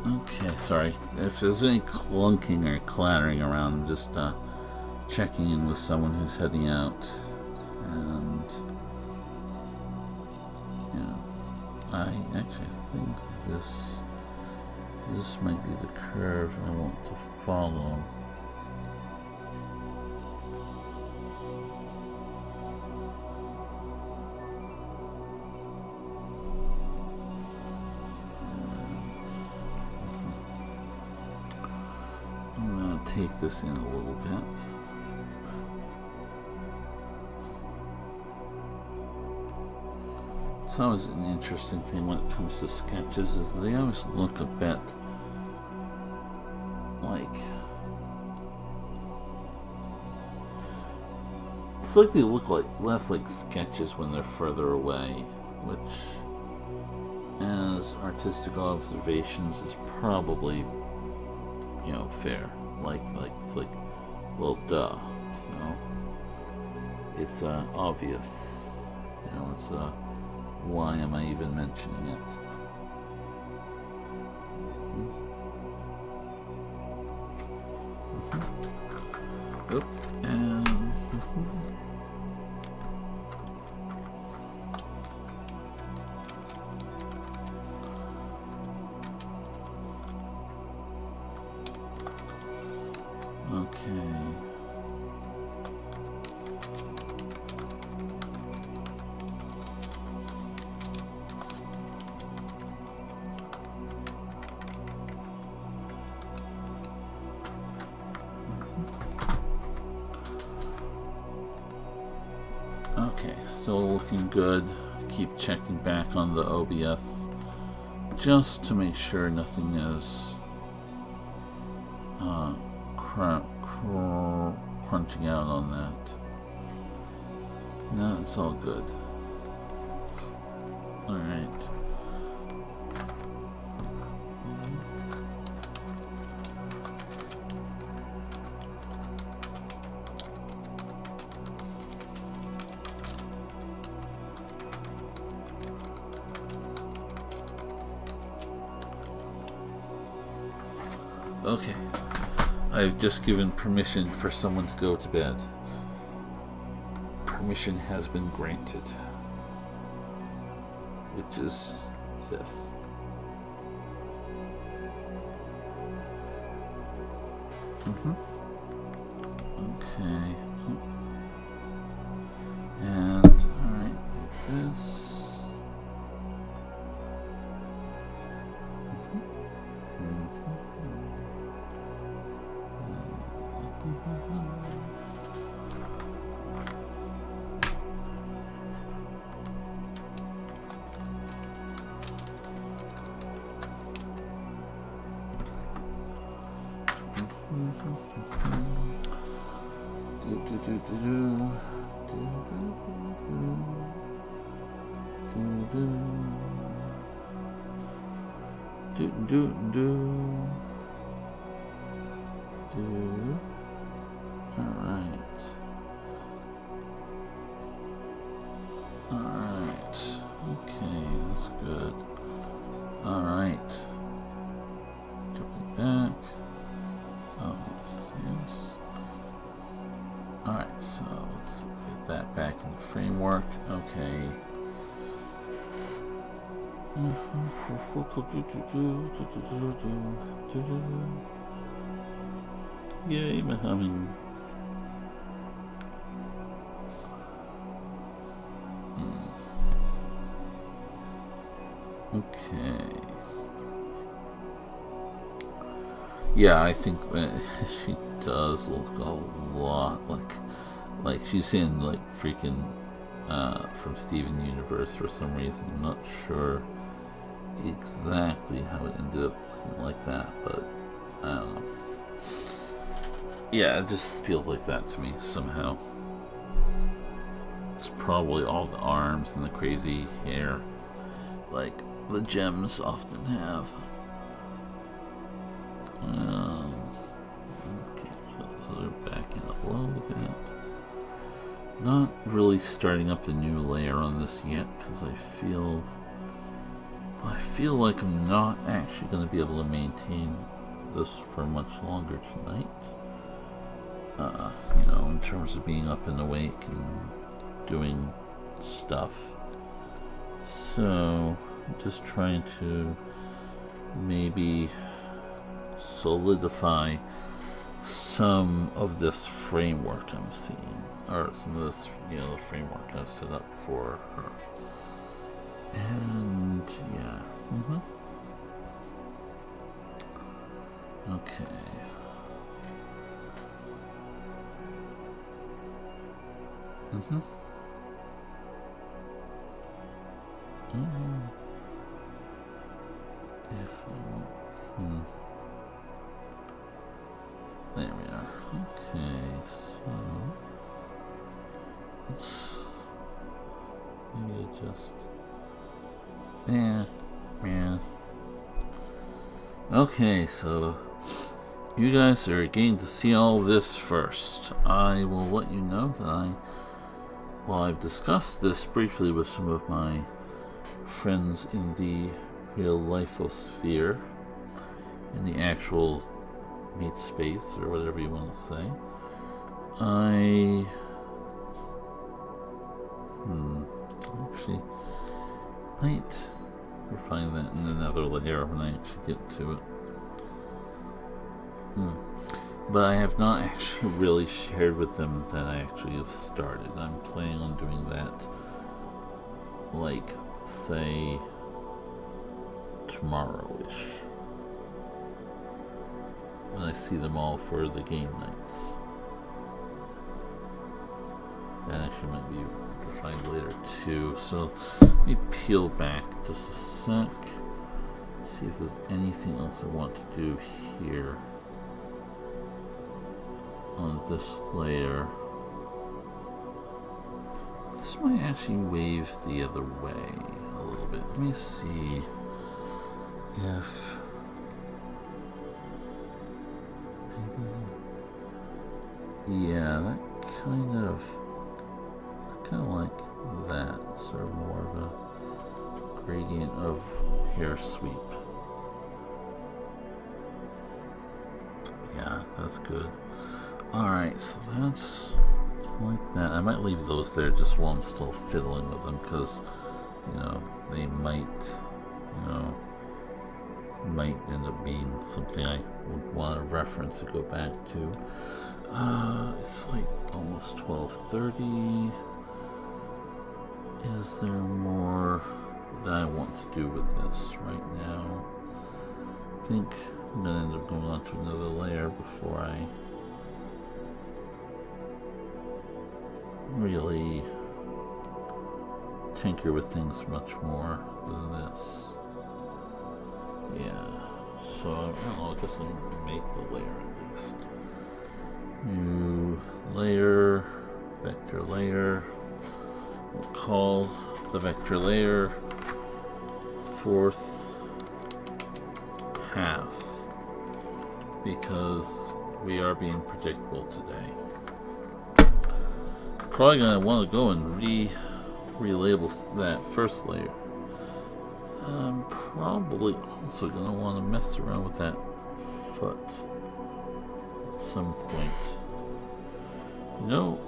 Okay, sorry. If there's any clunking or clattering around, I'm just checking in with someone who's heading out. And, you know, I actually think this might be the curve I want to follow. Take this in a little bit. It's always an interesting thing when it comes to sketches, is they always look a bit like, it's like they look like less like sketches when they're further away, which, as artistic observations, is probably, you know, fair. It's like, well, duh, you know, it's obvious, you know, it's why am I even mentioning it? Oop, and okay, still looking good. Keep checking back on the OBS just to make sure nothing is crunching out on that. No, it's all good. All right. Okay, I've just given permission for someone to go to bed. Permission has been granted, which is this. Okay, and all right, this. Alright. Okay, that's good. Alright. Jumping back. Oh, yes. Alright, so let's get that back in the framework. Okay. Yay, my humming. Okay. Yeah, I think that she does look a lot like she's in like freaking from Steven Universe for some reason. I'm not sure exactly how it ended up looking like that, but I don't know. Yeah, it just feels like that to me somehow. It's probably all the arms and the crazy hair, like the gems often have. Okay, so they're backing up a little bit. Not really starting up the new layer on this yet because I feel like I'm not actually going to be able to maintain this for much longer tonight. You know, in terms of being up and awake and doing stuff. So, I'm just trying to maybe solidify some of this framework I'm seeing, or some of this, you know, the framework I've set up for her. And yeah, okay. There we are. Okay, so let's maybe adjust. Yeah. Okay, so you guys are getting to see all this first. I will let you know that I've discussed this briefly with some of my friends in the real lifeosphere, in the actual meat space, or whatever you want to say. I actually might refine that in another layer when I actually get to it. But I have not actually really shared with them that I actually have started. I'm planning on doing that, like, say, tomorrow-ish, when I see them all for the game nights. That actually might be refined later too. So let me peel back just a sec, see if there's anything else I want to do here on this layer. This might actually wave the other way a little bit. Let me see if yeah, that kind of like that, sort of more of a gradient of hair sweep. Yeah, that's good. Alright, so that's like that. I might leave those there just while I'm still fiddling with them, because, you know, they might end up being something I would want to reference to go back to. It's like almost 12:30. Is there more that I want to do with this right now? I think I'm going to end up going on to another layer before I really tinker with things much more than this. Yeah, so I don't know, I guess I'll make the layer at least. New layer, vector layer. We'll call the vector layer fourth pass because we are being predictable today. Probably gonna want to go and relabel that first layer. I'm probably also gonna want to mess around with that foot at some point. You know,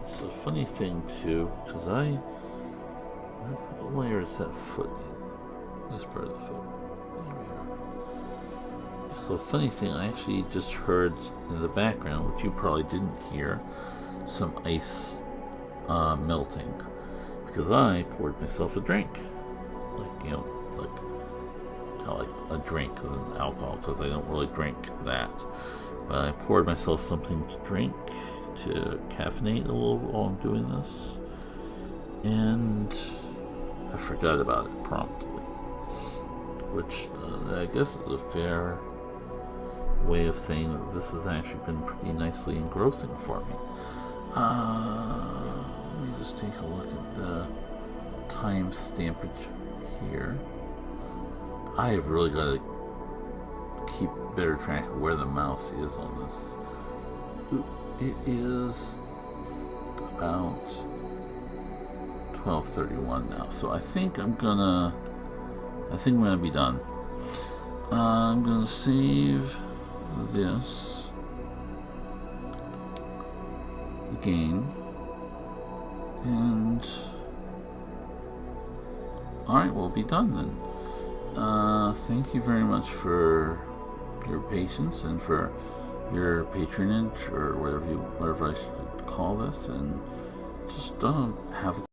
it's a funny thing too, because what layer is that foot in? This part of the foot. There we are. So funny thing, I actually just heard in the background, which you probably didn't hear, some ice melting, because I poured myself a drink. Like, you know, like kind of like a drink of alcohol, because I don't really drink that. But I poured myself something to drink to caffeinate a little while I'm doing this, and I forgot about it promptly, which I guess is a fair way of saying that this has actually been pretty nicely engrossing for me. Let me just take a look at the time stampage here. I have really got to keep better track of where the mouse is on this. It is about 12:31 now, so I think I'm gonna be done. I'm gonna save this game, and alright, we'll be done then. Thank you very much for your patience and for your patronage, or whatever I should call this, and just have a